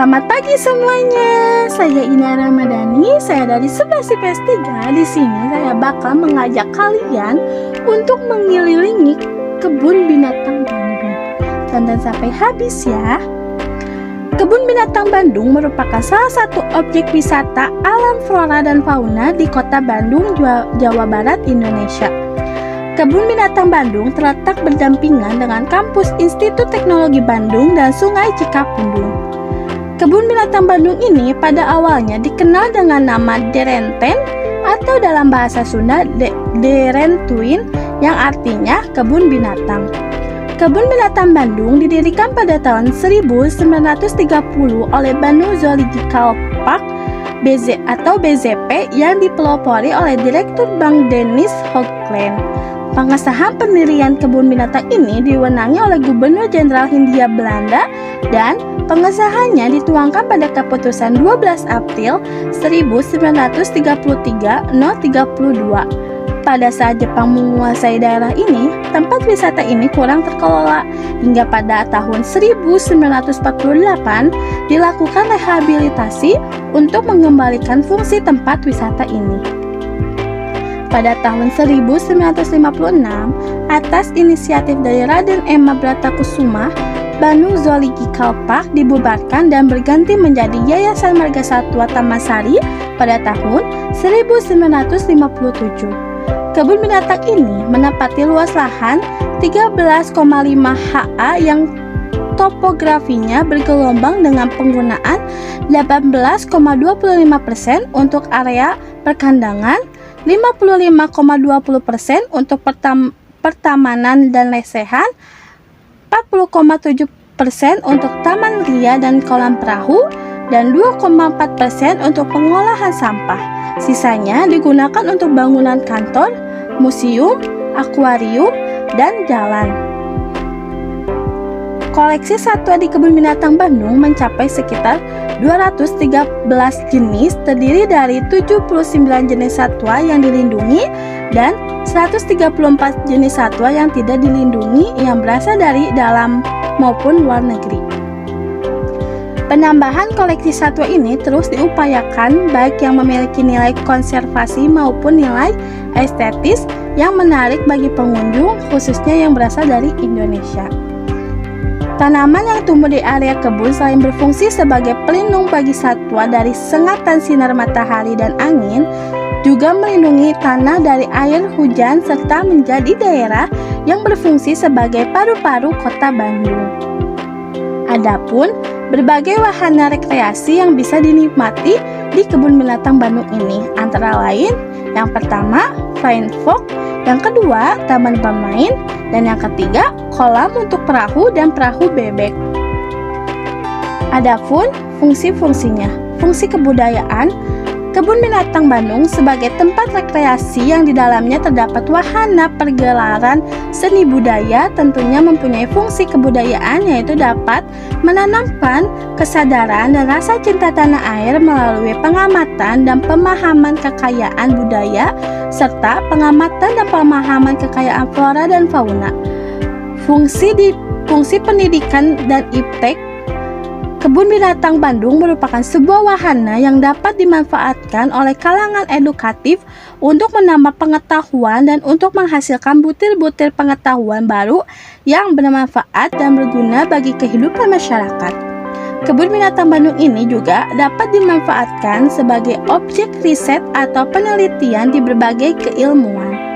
Selamat pagi semuanya. Saya Ina Ramadhani, saya dari 11 IPS 3. Di sini saya bakal mengajak kalian untuk mengelilingi kebun binatang Bandung. Tonton sampai habis ya. Kebun Binatang Bandung merupakan salah satu objek wisata alam flora dan fauna di Kota Bandung, Jawa Barat, Indonesia. Kebun Binatang Bandung terletak berdampingan dengan kampus Institut Teknologi Bandung dan Sungai Cikapundung. Kebun Binatang Bandung ini pada awalnya dikenal dengan nama Derenten atau dalam bahasa Sunda Derentuin yang artinya kebun binatang. Kebun Binatang Bandung didirikan pada tahun 1930 oleh Bandung Zoological Park (BZ) atau BZP yang dipelopori oleh Direktur Bank Dennis Hogland. Pengesahan pendirian kebun binatang ini diwenangi oleh Gubernur Jenderal Hindia Belanda dan pengesahannya dituangkan pada keputusan 12 April 1933 No. 32. Pada saat Jepang menguasai daerah ini, tempat wisata ini kurang terkelola hingga pada tahun 1948 dilakukan rehabilitasi untuk mengembalikan fungsi tempat wisata ini. Pada tahun 1956, atas inisiatif dari Raden Ema Bratakusuma, Bandung Zoological Park dibubarkan dan berganti menjadi Yayasan Margasatwa Taman Sari pada tahun 1957. Kebun binatang ini menempati luas lahan 13,5 ha yang topografinya bergelombang dengan penggunaan 18,25% untuk area perkandangan, 55,20% untuk pertamanan dan lesehan, 40,7% untuk taman ria dan kolam perahu, dan 2,4% untuk pengolahan sampah. Sisanya digunakan untuk bangunan kantor, museum, akuarium, dan jalan. Koleksi satwa di Kebun Binatang Bandung mencapai sekitar 213 jenis, terdiri dari 79 jenis satwa yang dilindungi dan 134 jenis satwa yang tidak dilindungi yang berasal dari dalam maupun luar negeri. Penambahan koleksi satwa ini terus diupayakan baik yang memiliki nilai konservasi maupun nilai estetis yang menarik bagi pengunjung, khususnya yang berasal dari Indonesia. Tanaman yang tumbuh di area kebun selain berfungsi sebagai pelindung bagi satwa dari sengatan sinar matahari dan angin, juga melindungi tanah dari air hujan serta menjadi daerah yang berfungsi sebagai paru-paru Kota Bandung. Adapun berbagai wahana rekreasi yang bisa dinikmati di Kebun Binatang Bandung ini, antara lain yang pertama, Flying Fox, yang kedua, taman bermain, dan yang ketiga, kolam untuk perahu dan perahu bebek. Adapun fungsi-fungsinya, fungsi kebudayaan, Kebun Binatang Bandung sebagai tempat rekreasi yang di dalamnya terdapat wahana pergelaran seni budaya tentunya mempunyai fungsi kebudayaan, yaitu dapat menanamkan kesadaran dan rasa cinta tanah air melalui pengamatan dan pemahaman kekayaan budaya serta pengamatan dan pemahaman kekayaan flora dan fauna. Fungsi pendidikan dan iptek, Kebun Binatang Bandung merupakan sebuah wahana yang dapat dimanfaatkan oleh kalangan edukatif untuk menambah pengetahuan dan untuk menghasilkan butir-butir pengetahuan baru yang bermanfaat dan berguna bagi kehidupan masyarakat. Kebun Binatang Bandung ini juga dapat dimanfaatkan sebagai objek riset atau penelitian di berbagai keilmuan.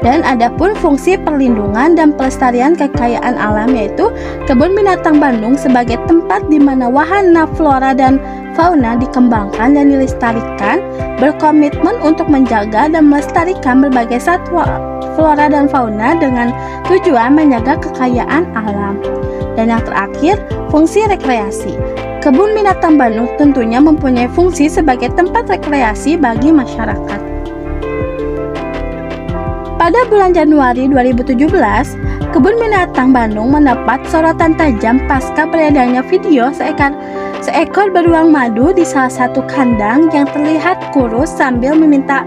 Dan adapun fungsi perlindungan dan pelestarian kekayaan alam, yaitu Kebun Binatang Bandung sebagai tempat di mana wahana flora dan fauna dikembangkan dan dilestarikan, berkomitmen untuk menjaga dan melestarikan berbagai satwa flora dan fauna dengan tujuan menjaga kekayaan alam. Dan yang terakhir, fungsi rekreasi. Kebun Binatang Bandung tentunya mempunyai fungsi sebagai tempat rekreasi bagi masyarakat. Pada bulan Januari 2017, Kebun Binatang Bandung mendapat sorotan tajam pasca beredarnya video seekor beruang madu di salah satu kandang yang terlihat kurus sambil meminta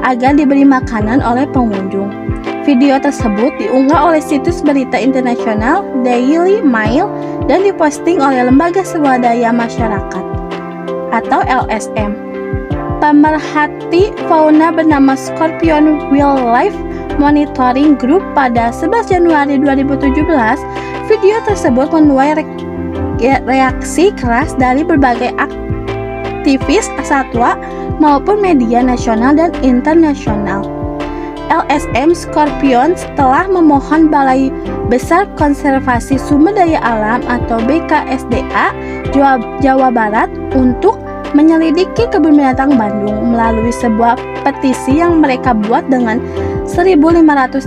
agar diberi makanan oleh pengunjung. Video tersebut diunggah oleh situs berita internasional Daily Mail dan diposting oleh Lembaga Swadaya Masyarakat atau LSM. Pemerhati fauna bernama Scorpion Wildlife Monitoring Group pada 11 Januari 2017, video tersebut menuai reaksi keras dari berbagai aktivis satwa maupun media nasional dan internasional. LSM Scorpion telah memohon Balai Besar Konservasi Sumber Daya Alam atau BKSDA Jawa Barat untuk menyelidiki kebun binatang Bandung melalui sebuah petisi yang mereka buat dengan 1.500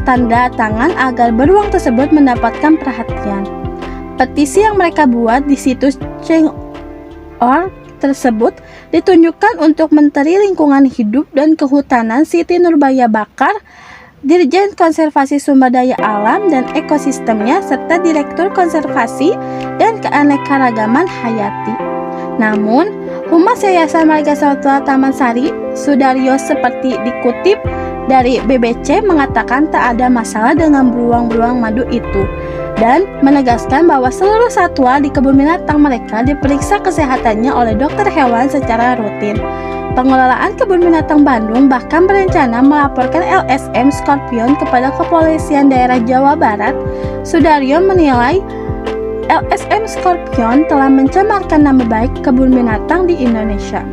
tanda tangan agar beruang tersebut mendapatkan perhatian. Petisi yang mereka buat di situs Change.org tersebut ditunjukkan untuk Menteri Lingkungan Hidup dan Kehutanan Siti Nurbaya Bakar, Dirjen Konservasi Sumber Daya Alam dan Ekosistemnya, serta Direktur Konservasi dan Keanekaragaman Hayati. Namun, Humas Yayasan Marga Satwa Taman Sari, Sudaryo, seperti dikutip dari BBC, mengatakan tak ada masalah dengan beruang-beruang madu itu dan menegaskan bahwa seluruh satwa di kebun binatang mereka diperiksa kesehatannya oleh dokter hewan secara rutin. Pengelolaan Kebun Binatang Bandung bahkan berencana melaporkan LSM Scorpion kepada Kepolisian Daerah Jawa Barat. Sudaryo menilai LSM Scorpion telah mencemarkan nama baik kebun binatang di Indonesia.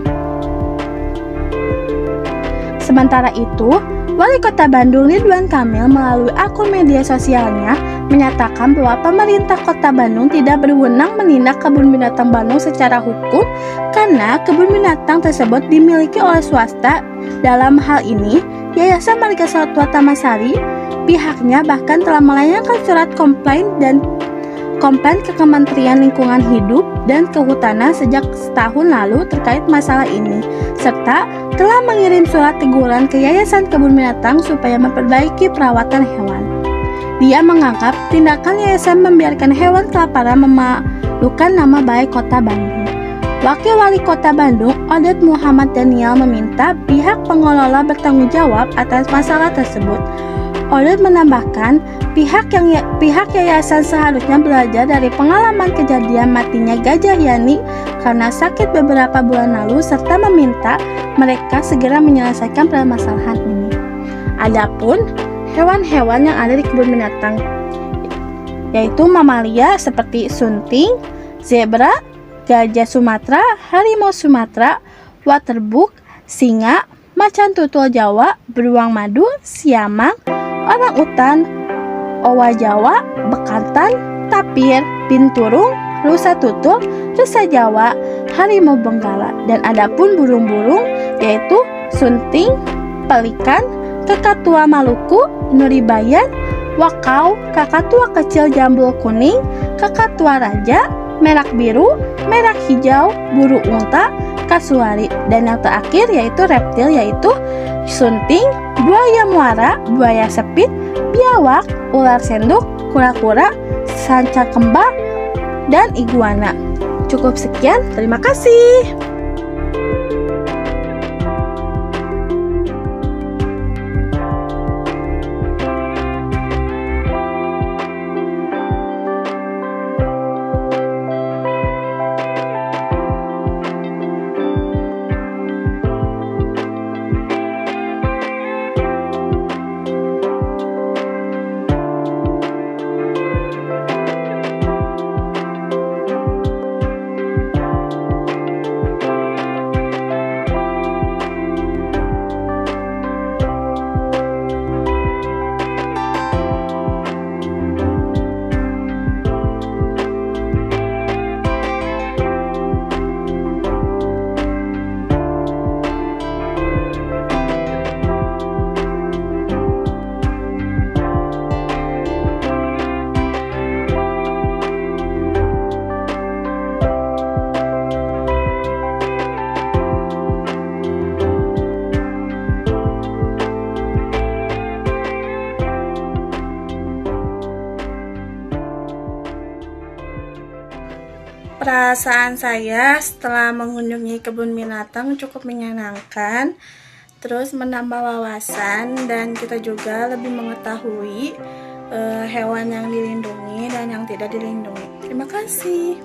Sementara itu, Wali Kota Bandung Ridwan Kamil melalui akun media sosialnya menyatakan bahwa pemerintah Kota Bandung tidak berwenang menindak kebun binatang Bandung secara hukum karena kebun binatang tersebut dimiliki oleh swasta. Dalam hal ini, Yayasan Marga Satwa Taman Sari pihaknya bahkan telah melayangkan surat komplain ke Kementerian Lingkungan Hidup dan Kehutanan sejak setahun lalu terkait masalah ini, serta telah mengirim surat teguran ke Yayasan Kebun Binatang supaya memperbaiki perawatan hewan. Dia menganggap tindakan yayasan membiarkan hewan kelaparan memalukan nama baik Kota Bandung. Wakil Wali Kota Bandung, Odet Muhammad Daniel, meminta pihak pengelola bertanggung jawab atas masalah tersebut. Odet menambahkan, pihak yayasan seharusnya belajar dari pengalaman kejadian matinya Gajah Yani karena sakit beberapa bulan lalu, serta meminta mereka segera menyelesaikan permasalahan ini. Adapun hewan-hewan yang ada di kebun binatang, yaitu mamalia seperti sunting, zebra, gajah Sumatera, harimau Sumatera, waterbuck, singa, macan tutul Jawa, beruang madu, siamang, orang utan, owa Jawa, bekantan, tapir, binturung, rusa tutul, rusa Jawa, harimau benggala, dan adapun burung-burung yaitu sunting, pelikan, kakatua Maluku, nuribayan, wakau, kakatua kecil jambul kuning, kakatua raja, merak biru, merak hijau, burung unta, kasuari, dan yang terakhir yaitu reptil yaitu sunting, buaya muara, buaya sepit, biawak, ular sendok, kura-kura, sanca kembar, dan iguana. Cukup sekian, terima kasih. Perasaan saya setelah mengunjungi kebun binatang cukup menyenangkan terus menambah wawasan, dan kita juga lebih mengetahui hewan yang dilindungi dan yang tidak dilindungi. Terima kasih.